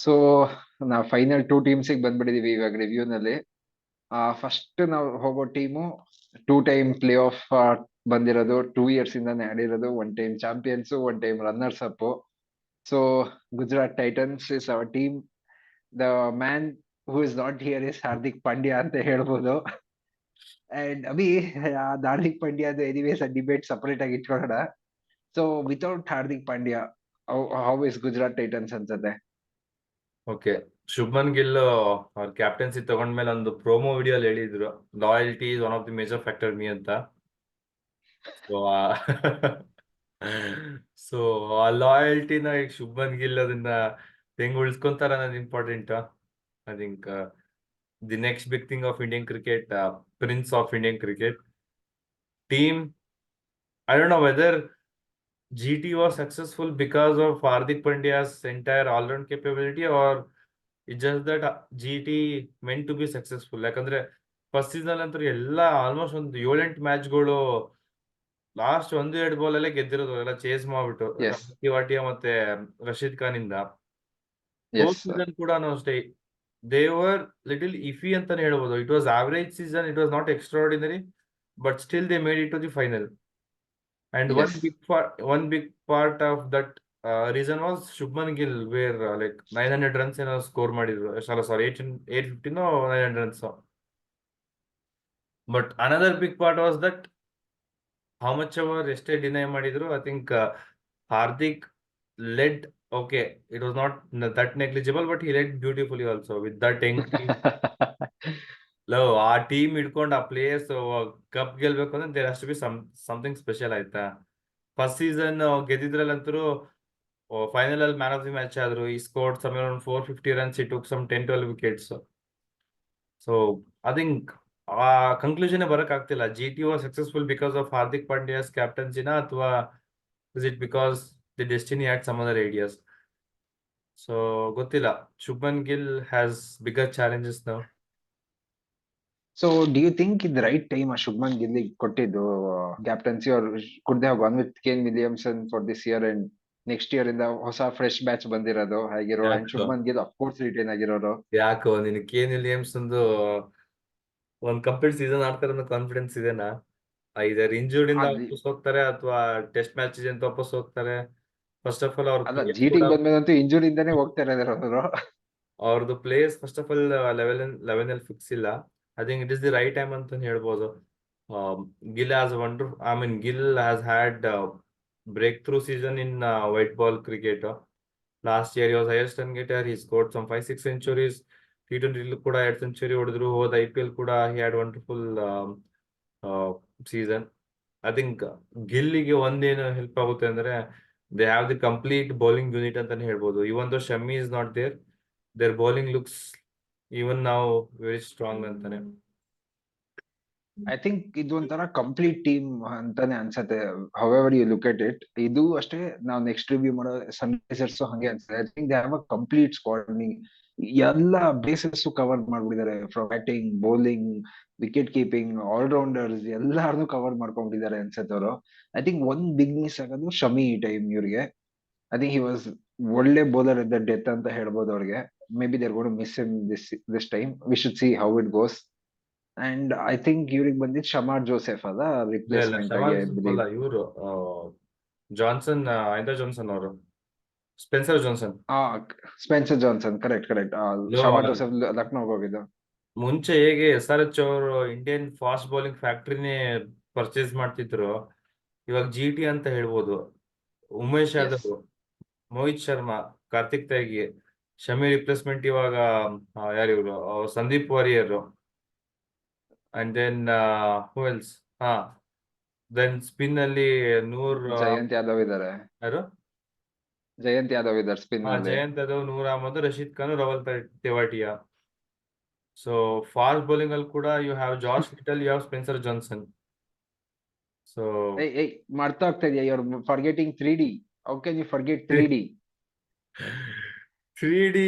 So ನಾವು final 2 ಟೀಮ್ಸಿಗೆ ಬಂದ್ಬಿಟ್ಟಿದೀವಿ ಇವಾಗ ರಿವ್ಯೂನಲ್ಲಿ. First ನಾವು ಹೋಗೋ ಟೀಮು 2 ಟೈಮ್ ಪ್ಲೇ ಆಫ್ ಬಂದಿರೋದು, 2 ಇಯರ್ಸ್ ಇಂದಾನೆ ಆಡಿರೋದು, 1 time champions, 1 time runners up. So Gujarat Titans is our team. The man who is not here is Hardik Pandya ಅಂತ ಹೇಳ್ಬೋದು. And Abhi Hardik Pandya anyways debate separate ಆಗಿ ಇಟ್ಕೊಳ್ಳೋಣ. So without Hardik Pandya how is Gujarat Titans ಅನ್ಸುತ್ತೆ? Okay, Shubman Gill ಅವ್ರ captaincy ತಗೊಂಡ್ಮೇಲೆ ಒಂದು promo ವಿಡಿಯೋಲಿ ಹೇಳಿದ್ರು, loyalty is one of the major factor me ಅಂತ. ಸೊ ಸೊ ಆ ಲಾಯಲ್ಟಿನ ಈಗ ಶುಭ್ಮನ್ ಗಿಲ್ ಅದನ್ನ ಹೆಂಗ್ ಉಳಿಸ್ಕೊಂತಾರ ಅನ್ನೋದು important. I think the next big thing of Indian cricket, prince of Indian cricket team. I don't know whether GT was successful because of Hardik Pandya's entire all-round capability, or it's just that GT meant to be successful. ಯಾಕಂದ್ರೆ first season ಅಂತೂ ಎಲ್ಲ almost ಒಂದು 7-8 ಮ್ಯಾಚ್ಗಳು last 1-2 ball ಅಲ್ಲೇ ಗೆದ್ದಿರೋದು, ಎಲ್ಲ chase ಮಾಡ್ಬಿಟ್ಟು Yes. ವಾಟಿಯಾ ಮತ್ತೆ ರಶೀದ್ ಖಾನ್ ಇಂದ. Yes, season ಕೂಡ ಅಷ್ಟೇ, ದೇ ವರ್ ಲಿಟಲ್ ಇಫಿ ಅಂತಾನೆ ಹೇಳ್ಬೋದು. It was average season, it was not extraordinary, but still they made it to the final. And yes. one big part of that reason was Shubman Gill, where like 900 runs ಏನೋ score ಮಾಡಿದ್ರು. Sorry, 850 no 900 runs. But another big part was that how much ever ಎಷ್ಟೇ deny ಮಾಡಿದ್ರು, I think Hardik led. Okay, it was not that negligible, but he led beautifully also with that young team. Love ಆ team ಇಟ್ಕೊಂಡು ಆ players cup ಗೆಲ್ಬೇಕು ಅಂದ್ರೆ there has to be something special ಆಯ್ತಾ. First season ಗೆದ್ದಿದ್ರಲ್ಲಂತರೂ final ಅಲ್ಲಿ man of the match ಆದ್ರು. ಈ ಸ್ಕೋರ್ಡ್ ಸಮ್ ಅರೌಂಡ್ 450 runs, ಈ took some 10-12 wickets. So I think ಆ ಕನ್ಕ್ಲೂಷನ್ ಬರಕ್ ಆಗ್ತಿಲ್ಲ. GT was successful because of Hardik Pandya's ಕ್ಯಾಪ್ಟನ್ಸಿನ, ಅಥವಾ is it because the destiny had some other ideas? So ಗೊತ್ತಿಲ್ಲ. Shubman Gill has bigger challenges now. So do you think in the right time Shubman Gill ಕೊಟ್ಟಿದ್ದು captaincy, or could they have gone with Kane Williamson for this year and next year ಇಂದ ಹೊಸ fresh batch ಬಂದಿರೋದು ಆಗಿರೋ, and Shubman Gill of course retain ಆಗಿರೋರು? ಯಾಕೋ ನಿನ್ Kane Williams ಒಂದು ಒಂದ್ ಕಂಪ್ಲೀಟ್ ಸೀಸನ್ ಆಡ್ತಾರೆ ಅನ್ನೋ ಕಾನ್ಫಿಡೆನ್ಸ್ ಇದೆನಾ? ಇದರ್ ಇಂಜೂರ್ಡ್ ಇಂದ ಅದ್ ವಾಪಸ್ ಹೋಗ್ತಾರೆ ಅಥವಾ ಟೆಸ್ಟ್ ಮ್ಯಾಚ್ ಅಂತ ವಾಪಸ್ ಹೋಗ್ತಾರೆ? ಫಸ್ಟ್ ಆಫ್ ಆಲ್ ಅವ್ರ ಅಲ್ಲ, ಪ್ಲೇಯರ್ಸ್ ಕೂಡ, GT ಬಂದ್ಮೇಲಂತೂ ಇಂಜುರಿ ಇಂದಾನೆ ಹೋಗ್ತಾ ಇರೋರು. ಅವ್ರದ್ದು players first of all eleven ಅಲ್ಲಿ ಫಿಕ್ಸ್ ಇಲ್ಲ. I think it is the right time ಅಂತ ಹೇಳ್ಬೋದು. Gill has Gill has had breakthrough season in white ball cricket. Last year he was highest run getter. He scored some 5-6 centuries. T20 ಕೂಡ 2 century ಹೊಡೆದ್ರು. ಹೋದ IPL ಕೂಡ he had wonderful season. I think ಗಿಲ್ಲಿಗೆ ಒಂದೇನು help ಆಗುತ್ತೆ ಅಂದ್ರೆ they have the complete bowling unit ಅಂತಾನೆ ಹೇಳ್ಬೋದು. Even though Shami is not there, there bowling looks even ನಾವು ವೆರಿ ಸ್ಟ್ರಾಂಗ್ ಅಂತಾನೆ. ಐ ಥಿಂಕ್ ಇದು ಒಂಥರ ಕಂಪ್ಲೀಟ್ ಟೀಮ್ ಅಂತಾನೆ ಅನ್ಸತ್ತೆ. However you look at it, ಇದು ಅಷ್ಟೇ. ನಾವು ನೆಕ್ಸ್ಟ್ ರಿವ್ಯೂ ಮಾಡೋ ಸನ್ರೈಸರ್ಸ್ ಹಂಗೆ ಅನ್ಸುತ್ತೆ. I think they have a complete squad. ಎಲ್ಲ ಬೇಸಸ್ ಕವರ್ ಮಾಡ್ಬಿಟ್ಟಿದ್ದಾರೆ, from batting, bowling, wicket keeping, allrounders ಎಲ್ಲಾರನು ಕವರ್ ಮಾಡ್ಕೊಂಡ್ಬಿಟ್ಟಿದ್ದಾರೆ ಅನ್ಸತ್ತೆ ಅವರು. ಐ ಥಿಂಕ್ ಒಂದ್ ಬಿಗ್ ಮಿಸ್ ಆಗೋದು ಶಮಿ ಈ ಟೈಮ್ ಇವ್ರಿಗೆ. ಐ ಥಿಂಕ್ ಹಿ ವಾಸ್ ಒಳ್ಳೆ ಬೌಲರ್ ಇದ್ದ ಡೆತ್ ಅಂತ ಹೇಳ್ಬೋದು ಅವ್ರಿಗೆ. Maybe they're gonna miss him this time. We should see how it goes. And I think ಇವ್ರಿಗೆ ಬಂದಿದ್ ಶಮಾರ್ ಜೋಸೆಫ್ ಅದ ಇಲ್ಲ ರಿಪ್ಲೇಸ್ಮೆಂಟ್ ಆಗಿ, ಶಮಾಲ್ ಐ ಯೂಸುಫ್ ಬಿಲೀವ್. ಅಲ್ಲ, ಇವರು ಜಾನ್ಸನ್, ಜಾನ್ಸನ್ ಅವರು, ಸ್ಪೆನ್ಸರ್ ಜಾನ್ಸನ್. ಆ Spencer Johnson, correct correct. Shamar Joseph ಲಕ್ನೋಗೆ ಹೋಗಿದ್ದು. ಮುಂಚೆ ಹೇಗೆ SRH ಅವರು ಇಂಡಿಯನ್ ಫಾಸ್ಟ್ ಬೌಲಿಂಗ್ ಫ್ಯಾಕ್ಟ್ರಿನೇ ಪರ್ಚೇಸ್ ಮಾಡ್ತಿದ್ರು, ಇವಾಗ GT ಅಂತ ಹೇಳ್ಬೋದು. ಉಮೇಶ್ ಎಸ್. ಯಾದವ್, ಮೋಹಿತ್ ಶರ್ಮಾ, ಕಾರ್ತಿಕ್ ತೈಗಿ, ಶಮಿ ರಿಪ್ಲೇಸ್ಮೆಂಟ್ ಇವಾಗ ಯಾರಿವ್ರು, Sandeep Warrier. And then who else? ಹಾ, ದೆನ್ ಸ್ಪಿನ್ ಅಲ್ಲಿ ನೂರ್, ಜಯಂತ್ ಯಾದವ್ ಇದಾರೆ. ಯಾರು? ಜಯಂತ್ ಯಾದವ್ ಇದಾರೆ ಸ್ಪಿನ್ ಅಲ್ಲಿ. Jayant Yadav, Noor Ahmad, Rashid Khan, Rahul Tewatia. So fast bowling ಅಲ್ಲಿ ಕೂಡ you have George Little, you have Spencer Johnson. So ಏಯ್ ಮಾಡ್ತಾ ಹೋಗ್ತಾ ಇದೆಯಾ? You are forgetting 3D. How can you forget 3D? 3D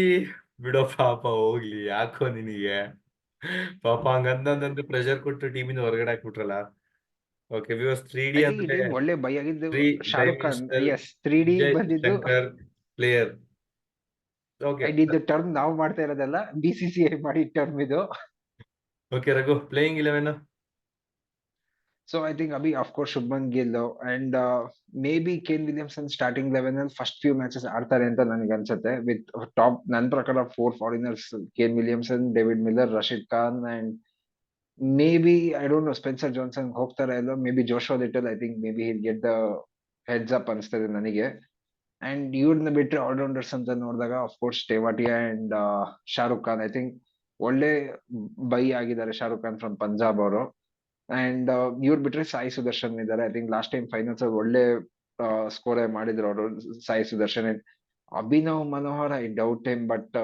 ಬಿಡೋ ಪಾಪ, ಹೋಗ್ಲಿ. ಯಾಕೋ ನಿನಗೆ ಪಾಪ ಹಂಗಂದ್ರೆ ಪ್ರೆಷರ್ ಕೊಟ್ಟು ಟೀಮಿಂದ ಹೊರಗಡೆ ಹಾಕ್ಬಿಟ್ರಲ್ಲ. Okay, viewers, 3D I think ಈ ಅಂದ್ರೆ ಟೈಮ್ ಒಳ್ಳೆ ಬೈ ಆಗಿದ್ದು three Shahrukh Khan. Dimensional yes, 3D Vijay ಬಂದಿದ್ದು. ಶಂಕರ್ ಪ್ಲೇಯರ್. ಓಕೆ ಅಂಡ್ ಇದು ಟರ್ಮ್ ನಾವು ಮಾಡ್ತಾ ಇರೋದಲ್ಲ, BCCI ಮಾಡಿ ಟರ್ಮ್ ಇದು. Okay Raghu, playing 11. So I think Abhi, of course, Shubman Gill and maybe Kane Williamson starting 11 and first few matches ಆಡ್ತಾರೆ ಅಂತ ನನಗೆ ಅನ್ಸುತ್ತೆ. With top ನನ್ನ ಪ್ರಕಾರ 4 foreigners: Kane Williamson, David Miller, Rashid Khan, and maybe I don't know, Spencer Johnson ಹೋಗ್ತಾರೆ ಇಲ್ಲೋ. Maybe Joshua Little. I think maybe he'll get the heads up ಅನ್ಸ್ತದೆ ನನಗೆ. ಅಂಡ್ ಇವ್ರನ್ನ ಬಿಟ್ರೆ ಆಲ್ರೌಂಡರ್ಸ್ ಅಂತ ನೋಡಿದಾಗ of course Tewatia and Shahrukh Khan. I think ಒಳ್ಳೆ buy ಆಗಿದ್ದಾರೆ ಶಾರುಖ್ ಖಾನ್ ಫ್ರಮ್ ಪಂಜಾಬ್ ಅವರು. ಅಂಡ್ ಇವ್ರು ಬಿಟ್ರೆ ಸಾಯಿ ಸುದರ್ಶನ್ ಇದ್ದಾರೆ. I think last time finals ಒಳ್ಳೆ ಸ್ಕೋರ್ ಮಾಡಿದ್ರು ಅವರು, Sai Sudharsan. Abhinav Manohar, I doubt him, but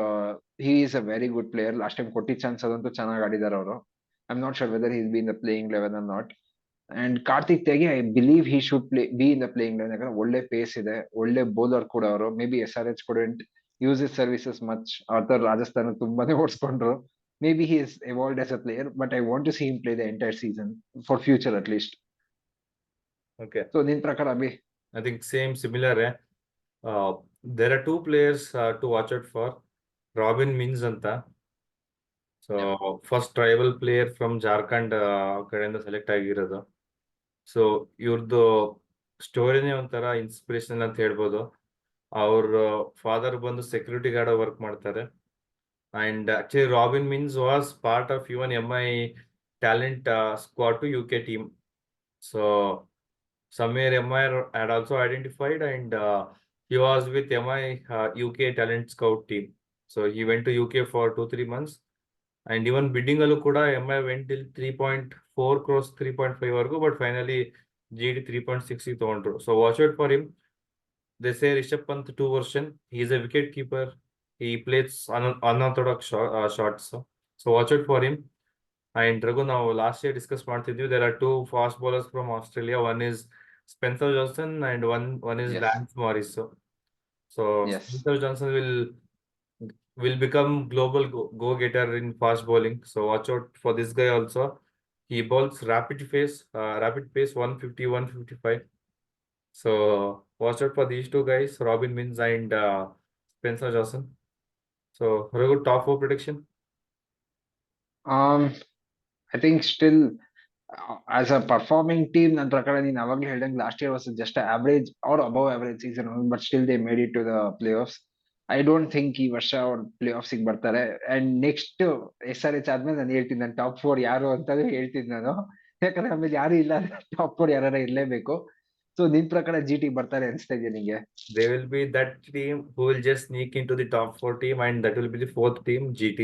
he is a very good player. Last time ಕೊಟ್ಟಿದ್ದ ಚಾನ್ಸ್ ಅದಂತೂ ಚೆನ್ನಾಗಿ ಆಡಿದ್ದಾರೆ ಅವರು. I am not sure whether he be in the playing 11 or not. And Kartik Tyagi, I believe he should be in the playing 11. ಯಾಕಂದ್ರೆ ಒಳ್ಳೆ pace ಇದೆ, ಒಳ್ಳೆ bowler ಕೂಡ ಅವರು. May be SRH couldn't use his services much. ಆತರ ರಾಜಸ್ಥಾನ ತುಂಬಾನೇ ಓಡಿಸ್ಕೊಂಡ್ರು. Maybe he is evolved as a player, but I want to see him play the entire season for future at least. Okay. So ನಿನ್ ಪ್ರಕಾರ Abhi? I think similar. There are 2 players to watch out for. Robin Mins anta. So first tribal player from Jharkhand ಕಡೆಯಿಂದ select ಆಗಿರೋದು. So ಇವ್ರದ್ದು ಸ್ಟೋರಿನೇ ಒಂಥರ inspiration ಅಂತ ಹೇಳ್ಬೋದು. ಅವ್ರ father ಬಂದು ಸೆಕ್ಯೂರಿಟಿ ಗಾರ್ಡ್ ವರ್ಕ್ ಮಾಡ್ತಾರೆ. And actually Robin Mins was part of even MI talent squad to UK team. So somewhere MI had also identified, and he was with MI UK talent scout team. So he went to UK for 2-3 months, and even bidding allu kuda MI went till 3.4 crores, 3.5 vargu, but finally GD 3.6 ತಗೊಂಡ್ರು. So watch out for him. They say Rishabh Pant 2 version. He is a wicket keeper. He plays unorthodox shots. So watch out for him. And Raghu, now last year discussed ಮಾಡ್ತಿದ್ವಿ, there are 2 fast bowlers from Australia. One is Spencer Johnson and one is Yes. Lance Morris. So Yes. Spencer Johnson will become global go-getter in fast bowling. So watch out for this guy also. He bowls rapid pace 150, 155. So watch out for these 2 guys, Robin Mins and Spencer Johnson. So Raghu, top 4 prediction? I think still as a performing team, ನನ್ನ ಪ್ರಕಾರ ನೀನ್ ಅವಾಗ್ಲೇ ಹೇಳ್ದಂಗೆ last year was just average or above average season, but still they made it to the playoffs. I don't think ಈ ವರ್ಷ ಅವ್ರು playoffs ಗೆ ಬರ್ತಾರೆ. ಅಂಡ್ ನೆಕ್ಸ್ಟ್ SRH ಆದ್ಮೇಲೆ ನಾನು ಹೇಳ್ತೀನಿ, ನನ್ನ ಟಾಪ್ 4 ಯಾರು ಅಂತ ಹೇಳ್ತೀನಿ ನಾನು. ಯಾಕಂದ್ರೆ ಆಮೇಲೆ ಯಾರು ಇಲ್ಲ, ಟಾಪ್ 4 ಯಾರು ಇರ್ಲೇಬೇಕು. ಸೊ ನಿನ್ ಪ್ರಕಾರ GT ಬರ್ತಾರೆ ಅನ್ಸ್ತಾ ಇದೆಯಾ ನಿಂಗೆ? They will be that team who will just sneak into the top 4 team, and that will be the 4th team, GT.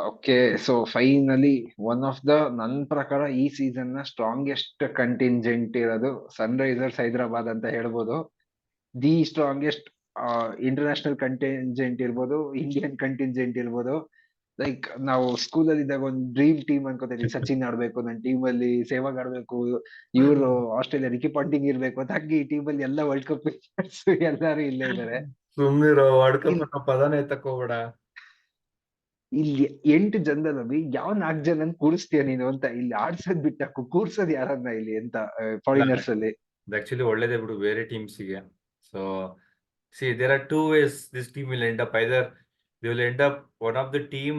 Okay, so finally one of the ನನ್ನ ಪ್ರಕಾರ ಈ ಸೀಸನ್ ನ ಸ್ಟ್ರಾಂಗೆಸ್ಟ್ ಕಂಟಿಂಜೆಂಟ್ ಇರೋದು Sunrisers Hyderabad ಅಂತ ಹೇಳ್ಬೋದು. The strongest international contingent ಇರ್ಬೋದು, Indian contingent ಇರ್ಬೋದು. Like ನಾವು ಸ್ಕೂಲ್ ಅಲ್ಲಿ ಇದ್ದಾಗ ಒಂದು ಡ್ರೀಮ್ ಟೀಮ್ ಅನ್ಕೋತೀವಿ, ಸಚಿನ್ ಆಡ್ಬೇಕು ನನ್ನ ಟೀಮ್ ಅಲ್ಲಿ, ಸೇವಾಗ್ ಆಡ್ಬೇಕು, ಇವರು ಆಸ್ಟ್ರೇಲಿಯಾ ರಿಕಿ ಪಾಂಟಿಂಗ್ ಇರ್ಬೇಕು ಅಂತ. ಹಾಗೆ ಈ ಟೀಮ್ ಅಲ್ಲಿ ಎಲ್ಲ ವರ್ಲ್ಡ್ ಕಪ್ ಎಲ್ಲಾರು ಇಲ್ಲೇ ಇದಾರೆ. ಸುಮ್ನಿರೋ, ವರ್ಲ್ಡ್ ಕಪ್ ಅನ್ನೋ ಪದನೇ ತಕೋಬೇಡ. ಇಲ್ಲಿ 8 ಜನದಲ್ಲಿ ಯಾವ 4 ಜನ ಕೂರಿಸ್ತೀಯ ನೀನು ಅಂತ. ಇಲ್ಲಿ ಆಡ್ಸೋದ್ ಬಿಟ್ಟಾಕು, ಕೂರ್ಸೋದ್ ಯಾರನ್ನ ಇಲ್ಲಿ ಅಂತ ಫಾರಿನರ್ಸ್ ಅಲ್ಲಿ. ಆಕ್ಚುಲಿ ಒಳ್ಳೇದೇ ಬಿಡು ಬೇರೆ ಟೀಮ್ಸ್ ಗೆ. So see, there are 2 ways this team will end up. Either they will end up one of the team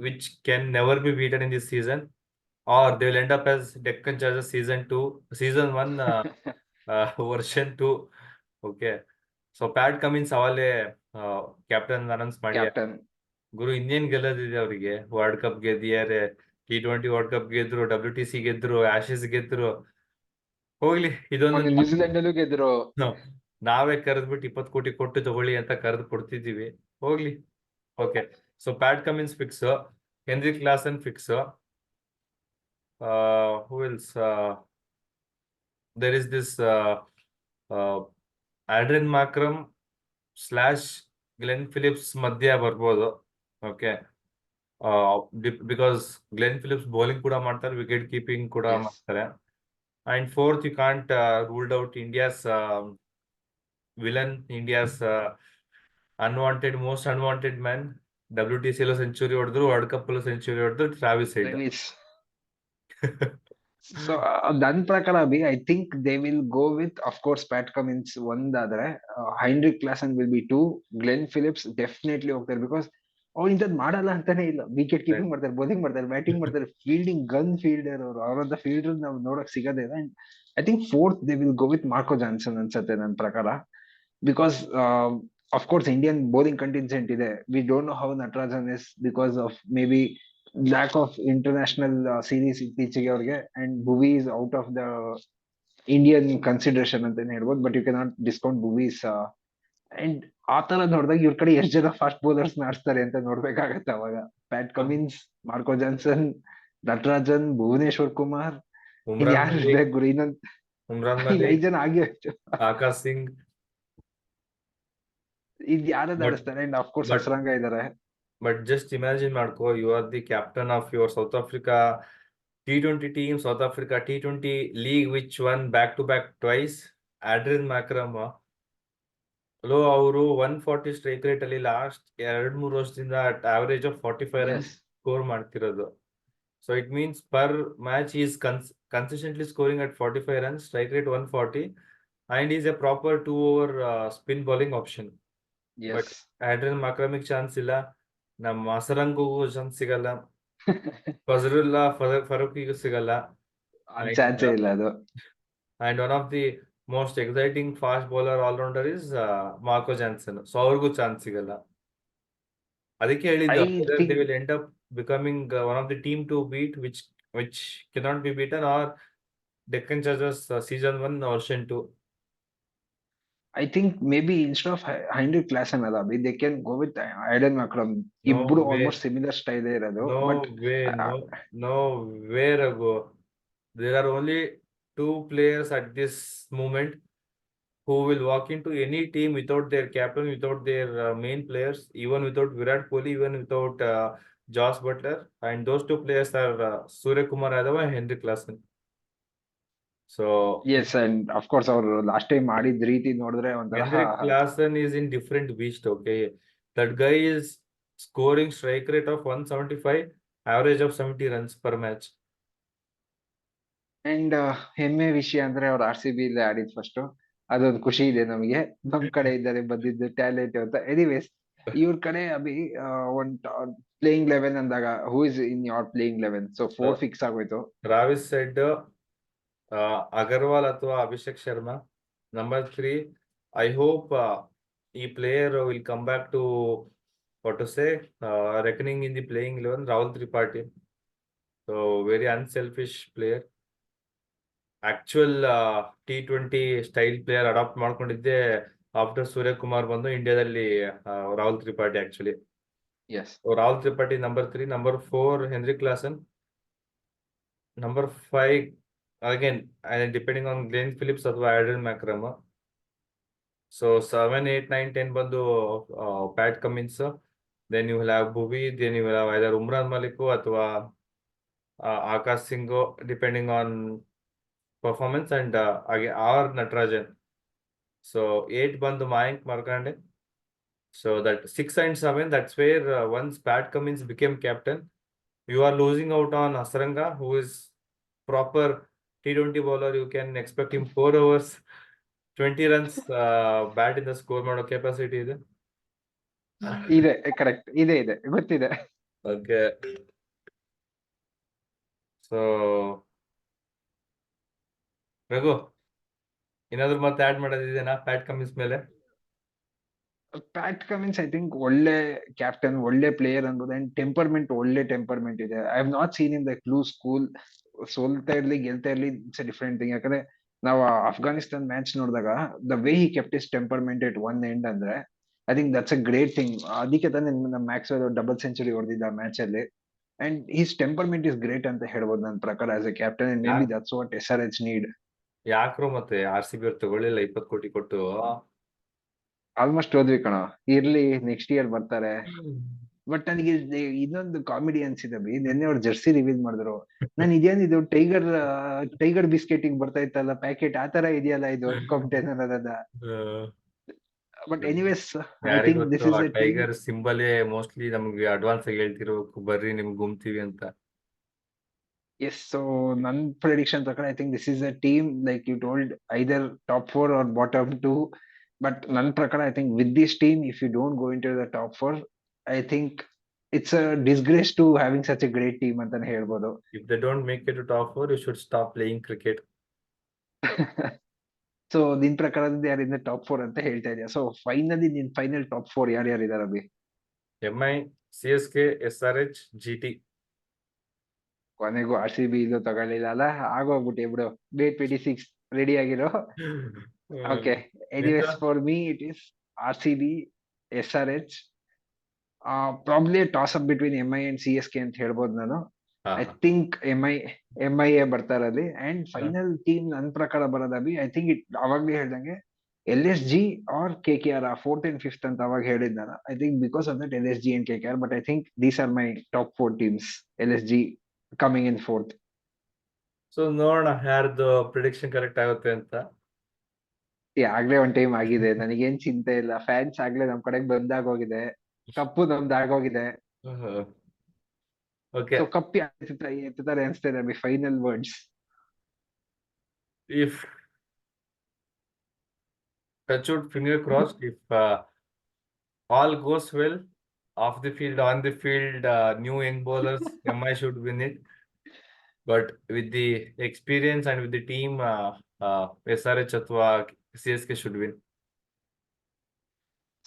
which can never be beaten in this season, or they will end up as Deccan Chargers season 1 version 2. Okay, so Pat Cummins ಅವಲೇ captain announce ಮಾಡಿ, ಗುರು ಇನ್ನೇನ್ ಗೆಲ್ಲೋದಿದೆ ಅವರಿಗೆ. World cup ಗೆದ್ದಿದ್ದಾರೆ, T20 world cup ಗೆದ್ರು, WTC ಗೆದ್ರು, Ashes ಗೆದ್ರು. ಹೋಗ್ಲಿ, ಇದೊಂದು ನ್ಯೂಜಿಲೆಂಡ್ ಅಲ್ಲೂ ಗೆದ್ರು. ನಾವೇ ಕರೆದ್ಬಿಟ್ಟು 20 ಕೋಟಿ ಕೊಟ್ಟು ತಗೊಳ್ಳಿ ಅಂತ ಕರೆದು ಕೊಡ್ತಿದೀವಿ. ಹೋಗ್ಲಿ. Okay, so Pat Cummins fix, Heinrich Klaasen fix. who else? There is this Adrian Markram / Glenn Phillips ಮಧ್ಯ ಬರ್ಬೋದು. Okay, because Glenn Phillips bowling ಕೂಡ ಮಾಡ್ತಾರೆ, ವಿಕೆಟ್ ಕೀಪಿಂಗ್ ಕೂಡ ಮಾಡ್ತಾರೆ. And 4th, you can't ruled out India's villain, India's most unwanted man. WTC lo century ಹೊಡೆದ್ರು, world cup ಅಲ್ಲೂ century ಹೊಡೆದ್ರು, Travis Head. So ನನ್ ಪ್ರಕಾರ ಅಭಿ I think they will go with of course Pat Cummins ಒಂದಾದ್ರೆ Heinrich Klaasen will be 2, Glenn Phillips definitely ಹೋಗ್ತಾರೆ because ಅವ್ರು ಇಂಥದ್ದು ಮಾಡಲ್ಲ ಅಂತಾನೆ ಇಲ್ಲ. ವಿಕೆಟ್ ಕೀಪಿಂಗ್ ಮಾಡ್ತಾರೆ, ಬೌಲಿಂಗ್ ಮಾಡ್ತಾರೆ, ಬ್ಯಾಟಿಂಗ್ ಮಾಡ್ತಾರೆ, ಫೀಲ್ಡಿಂಗ್ ಗನ್ ಫೀಲ್ಡರ್ ಅವರು. ಅವರಂತ ಫೀಲ್ಡರ್ ನಾವು ನೋಡಕ್ ಸಿಗೋದೇ ಇಲ್ಲ. And I think fourth they will go with Marco Jansen ಅನ್ಸತ್ತೆ ನನ್ ಪ್ರಕಾರ. Because of course Indian bowling contingent ಇದೆ. We don't know how Natarajan is because of maybe lack of international series ಇತ್ತೀಚೆಗೆ ಅವ್ರಿಗೆ. And Bhuvi is out of the Indian consideration ಅಂತಾನೆ ಹೇಳ್ಬೋದು. But you can not discount Bhuvi's. And ಆ ತರ ನೋಡಿದಾಗ ಇವ್ರ ಕಡೆ ಎಷ್ಟು ಜನ ಫಾಸ್ಟ್ ಬೌಲರ್ಸ್ ಆಡ್ತಾರೆ ಅಂತ ನೋಡ್ಬೇಕಾಗತ್ತೆ ಅವಾಗ. Pat Cummins, Marco Jansen, Natarajan, Bhuvneshwar Kumar, in Umran ಯಾರು ಮಲಿಕ್, ಇರ್ಬೇಕು ಗುರು? ಇನ್ನೊಂದ್ ಉಮ್ರಾನ್ ಇನ್ 5 ಮಲಿಕ್, ಜನ ಆಗಿ ಹೋಯ್ತು. ಆಕಾಶ್ ಸಿಂಗ್. ಇದ್ ಯಾರದ್ ಬಟ್ ಆಡಿಸ್ತಾರೆ? ಅಂಡ್ ಅಫ್ಕೋರ್ಸ್ ಬಟ್ ಹಸರಂಗ ಇದಾರೆ. ಬಟ್ ಜಸ್ಟ್ ಇಮ್ಯಾಜಿನ್ ಮಾಡ್ಕೋ, you are the captain of your South Africa T20 team, South Africa T20 league, which won back to back twice. Adrian Markram ಅವರು 140 ಸ್ಟ್ರೈಕ್ ರೇಟ್ ಅಲ್ಲಿ last 2-3 ವರ್ಷದಿಂದ average of 45 runs yes, score ಮಾಡ್ತಿರೋದು. So it means per match is consistently scoring at 45 runs, strike rate 140, and is a proper 2 over spin bowling option. But yes. Adrian ಮಾಕ್ರಮಿಗ್ chance ಇಲ್ಲ, ನಮ್ಮ ಹಸರಂಗೂ chance ಸಿಗಲ್ಲ, ಫಜರುಲ್ಲಾ ಫರೂಕಿಗೂ ಸಿಗಲ್ಲ. ಚಾನ್ಸೇ ಇಲ್ಲ ಅದು. And one of the most exciting fast bowler all-rounder is Marco Jansen. So ಅವ್ರಿಗೂ chance ಸಿಗಲ್ಲ. ಅದಕ್ಕೆ ಹೇಳಿದ್ದು, I either they think will end up becoming one of the team to beat, which cannot be beaten, or Deccan Chargers season 1 version 2. I think maybe instead of Heinrich Klaasen ಅಲ್ಲ, they can go with Aiden Markram. No ಇಬ್ರು way, almost similar style ಇರೋದು. no but way, no way, Raghu. There are only 2 players at this moment who will walk into any team without their captain, without their main players, even without Virat Kohli, even without Josh Butler. And those 2 players are Surya Kumar Yadav and Henrik Larsson. So yes, and of course ಅವ್ರು last time ಆಡಿದ ರೀತಿ ನೋಡಿದ್ರೆ ಒಂಥರ Henrik Larsson is in different beast, okay? That guy is scoring strike rate of 175, average of 70 runs per match. And ಹೆಮ್ಮೆ ವಿಷಯ ಅಂದ್ರೆ ಅವ್ರು RCB ಇಲ್ಲಿ ಆಡಿದ್ ಫಸ್ಟ್. ಅದೊಂದು ಖುಷಿ ಇದೆ ನಮಗೆ, ನಮ್ ಕಡೆ ಇದ್ದಾರೆ ಬಂದಿದ್ದು ಟ್ಯಾಲೆಂಟ್ ಅಂತ. ಎನಿವೇಸ್, ಇವ್ರ ಕಡೆ ಅಭಿ ಒಂದ್ ಪ್ಲೇಯಿಂಗ್ ಲೆವೆನ್ ಅಂದಾಗ who is in your playing eleven? So 4 fix ಆಗೋಯ್ತು. Travis said Agarwal ಅಥವಾ Abhishek Sharma. Number 3, I hope ಈ player will come back to, what to say, reckoning in the playing 11, Rahul Tripathi. So very unselfish player. Actual T20 style player adapt ಮಾಡ್ಕೊಂಡಿದ್ದೆ after Surya Kumar ಬಂದು ಇಂಡಿಯಾದಲ್ಲಿ Rahul Tripathi actually. Yes, Rahul Tripathi number 3. Number 4 Heinrich Klaasen. Number 5 again depending on Glenn Phillips ಅಥವಾ Adrian Markram. So 7, 8, 9, 10 ಬಂದು Pat Cummins. Then you will have Bhuvi, then you will have either Umran Malik ಅಥವಾ Akash Singh, depending on performance, and again or Natarajan. So 8 ಬಂದು Mayank Markande. So that 6 and 7, that's where once Pat Cummins became captain, you are losing out on Hasaranga, who is proper T20 bowler. You can expect him 4 overs, 20 runs bat in the score ಮಾಡೋ capacity ಇದೆ. ಇದೆ, correct, ಇದೆ ಗೊತ್ತಿದೆ. Okay. So Raghu, ಏನಾದ್ರು ಮತ್ತೆ add ಮಾಡೋದಿದೆನಾ Pat Cummins ಮೇಲೆ? Pat Cummins I think ಒಳ್ಳೆ ಕ್ಯಾಪ್ಟನ್, ಒಳ್ಳೆ ಪ್ಲೇಯರ್ ಅನ್ಬೋದು. ಅಂಡ್ ಟೆಂಪರ್ಮೆಂಟ್, ಒಳ್ಳೆ ಟೆಂಪರ್ಮೆಂಟ್ ಇದೆ. I have not seen in the blue school. ಸೋಲ್ತಾ ಇರ್ಲಿ ಗೆಲ್ತಾ ಇರ್ಲಿ, ಇಟ್ಸ್ ಅ ಡಿಫ್ರೆಂಟ್ ಥಿಂಗ್. ಯಾಕಂದ್ರೆ ನಾವು ಅಫ್ಘಾನಿಸ್ತಾನ್ ಮ್ಯಾಚ್ ನೋಡಿದಾಗ the way he kept is temperament at one end ಅಂದ್ರೆ I think that's a great thing. ಅದಕ್ಕೆ ತಾನೇ ನಮ್ಮ ಮ್ಯಾಕ್ಸ್ವೆಲ್ ಡಬಲ್ ಸೆಂಚುರಿ ಹೊಡೆದಿದ್ದ ಆ ಮ್ಯಾಚ್ ಅಲ್ಲಿ. And his temperament is great ಅಂತ ಹೇಳ್ಬೋದು ನನ್ನ ಪ್ರಕಾರ as a captain. And maybe that's what SRH need. ಯಾಕ್ರೋ ಮತ್ತೆ RCB ಅವ್ರು ತಗೊಳ್ಳಿಲ್ಲ 20 ಕೋಟಿ ಕೊಟ್ಟು? ಆಲ್ಮೋಸ್ಟ್ ಹೋದ್ವಿ ಕಣ, ಇರ್ಲಿ ನೆಕ್ಸ್ಟ್ ಇಯರ್ ಬರ್ತಾರೆ. ಬಟ್ ನನಗೆ ಇನ್ನೊಂದು ಕಾಮಿಡಿ ಅನ್ಸಿದೆ ಬಿ, ನಿನ್ನೆ ಅವ್ರು ಜರ್ಸಿ ರಿವೀಲ್ ಮಾಡಿದ್ರು. ನಾನು ಇದೇನಿದು ಟೈಗರ್ ಬಿಸ್ಕೆಟಿಂಗ್ ಬರ್ತಾ ಇತ್ತಲ್ಲ ಪ್ಯಾಕೆಟ್, ಆ ತರ ಇದೆಯಲ್ಲ ಇದು ಕಾಂಪಿಟೇಷನ್ ಅನ್ನೋದ. But anyways, I think this is a team. Tiger ಸಿಂಬಲೇ ಮೋಸ್ಟ್ಲಿ ನಮ್ಗೆ ಅಡ್ವಾನ್ಸ್ ಆಗಿ ಹೇಳ್ತಿರ್ಬೇಕು, ಬರ್ರಿ ನಿಮ್ಗೆ ಗುಮ್ತೀವಿ ಅಂತ. Yes, so ನನ್ನ prediction ಪ್ರಕಾರ I think this is a team like you told either top 4 or bottom 2. But ನನ್ನ ಪ್ರಕಾರ I think with this team, if you don't go into the top 4, I think it's a disgrace to having such a great team ಅಂತಾನೆ ಹೇಳ್ಬೋದು. If they don't make it to top 4, you should stop playing cricket. So ನಿನ್ ಪ್ರಕಾರ ಯಾರಿಂದ top 4 ಅಂತ ಹೇಳ್ತಾ ಇದೀಯ. So finally ನಿನ್ final top 4 ಯಾರ್ಯಾರು ಇದಾರೆ Abhi? MI, CSK, SRH, GT. ಕೊನೆಗೂ RCB ಇದು ತಗೊಳ್ಳಿಲ್ಲ ಅಲ್ಲ, ಆಗೋಗ್ಬಿಟ್ಟೆ ಬಿಡು. May 26 ರೆಡಿ ಆಗಿರೋ. Okay. Anyways, for me it is RCB, SRH. Probably a toss up between MI and CSK ಅಂತ ಹೇಳ್ಬೋದು ನಾನು. I think MIA ಬರ್ತಾರಲ್ಲಿ. And final team ನನ್ ಪ್ರಕಾರ ಬರೋದಭಿ, I think ಅವಾಗ್ಲೇ ಹೇಳ್ದಂಗೆ LSG or KKR 4th and 5th ಅಂತ ಅವಾಗ ಹೇಳಿದ್ ನಾನು. I think because of that LSG and KKR, but I think these are my top 4 teams. LSG coming in 4th. So ನೋಡೋಣ ಯಾರ್ದು ಪ್ರಿಡಿಕ್ಷನ್ ಕರೆಕ್ಟ್ ಆಗುತ್ತೆ ಅಂತ. ಆಗ್ಲೇ ಒಂದ್ ಟೈಮ್ ಆಗಿದೆ, ನನಗೇನ್ ಚಿಂತೆ ಇಲ್ಲ. ಫ್ಯಾನ್ಸ್ ಆಗ್ಲೇ ನಮ್ ಕಡೆಗೆ ಬಂದಾಗ ಹೋಗಿದೆ, ಕಪ್ಪು ನಮ್ದು ಆಗೋಗಿದೆ. ಓಕೆ, ಸೊ ಕಪ್ಪಿ ಎತ್ತುತ್ತಾರೆ ಅನ್ಸ್ತೇನೆ ನಮಗೆ. Final words, if touch wood, finger crossed, if all goes well off the field, on the field, new young bowlers, MI should win it. But with the experience and with the team, SRH ಅಥವಾ CSK should win.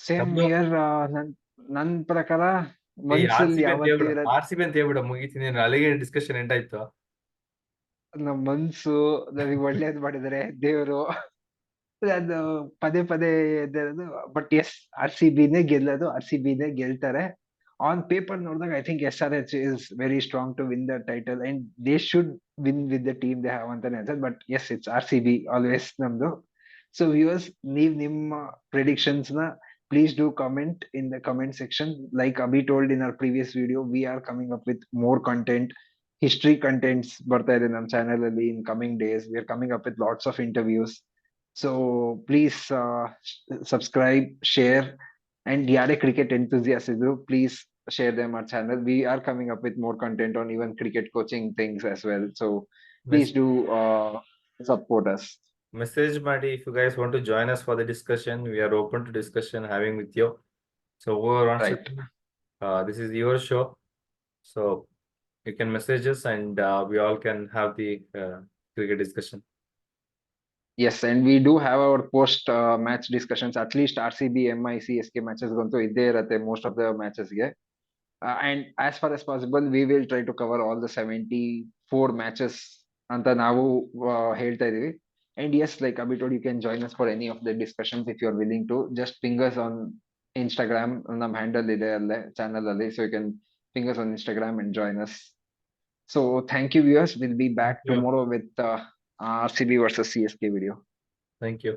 Same here. ನನ್ ಪ್ರಕಾರ ಮನ್ಸಲ್ಲಿ ಯಾವತ್ತೂ RCB ಅಂತ ಹೇಳ್ಬಿಡ, ಮುಗಿತೀನಿ. ಅಲ್ಲಿಗೆ discussion end ಆಯ್ತು. ನಮ್ ಮನ್ಸು ನನಗೆ ಒಳ್ಳೇದ್ ಮಾಡಿದರೆ ದೇವರು, ಅದು ಪದೇ ಪದೇ ಎದ್ದೇಳೋದು. ಬಟ್ ಎಸ್, RCBನೇ ಗೆಲ್ಲೋದು, RCBನೇ ಗೆಲ್ತಾರೆ. ಆನ್ ಪೇಪರ್ ನೋಡಿದಾಗ I think SRH is very strong to win the title and they should win with the team they have ಅಂತಾನೆ ಅನ್ಸುತ್ತೆ. But yes, it's RCB always ನಮ್ದು. ಸೊ viewers, ನೀವ್ ನಿಮ್ಮ predictions ನ please do comment in the comment section. Like Abhi told in our previous video, we are coming up with more content. History contents ಬರ್ತಾ ಇದೆ ನಮ್ಮ channel ಅಲ್ಲಿ in coming days. We are coming up with lots of interviews. So please subscribe, share, and ಯಾರೇ cricket enthusiasts ಇದ್ರು, please share them our channel. We are coming up with more content on even cricket coaching things as well. So please do support us. Message ಮಾಡಿ if you guys want to join us for the discussion. We are open to discussion having with you. So whoever wants Right. this is your show, so you can message us and we all can have the cricket discussion. Yes, and we do have our post match discussions. At least RCB, MI, CSK matches gontu idde irutte most of the matches ge. And as far as possible, we will try to cover all the 74 matches anta ನಾವು ಹೇಳ್ತಾ ಇದೀವಿ. And yes, like Abhi told, you can join us for any of the discussions if you're willing to. Just ping us on Instagram. Nam handle ಇದೆ ಅಲ್ಲೇ channel ಅಲ್ಲಿ, so you can ping us on Instagram and join us. So thank you viewers. We'll be back tomorrow with RCB versus CSK video. Thank you.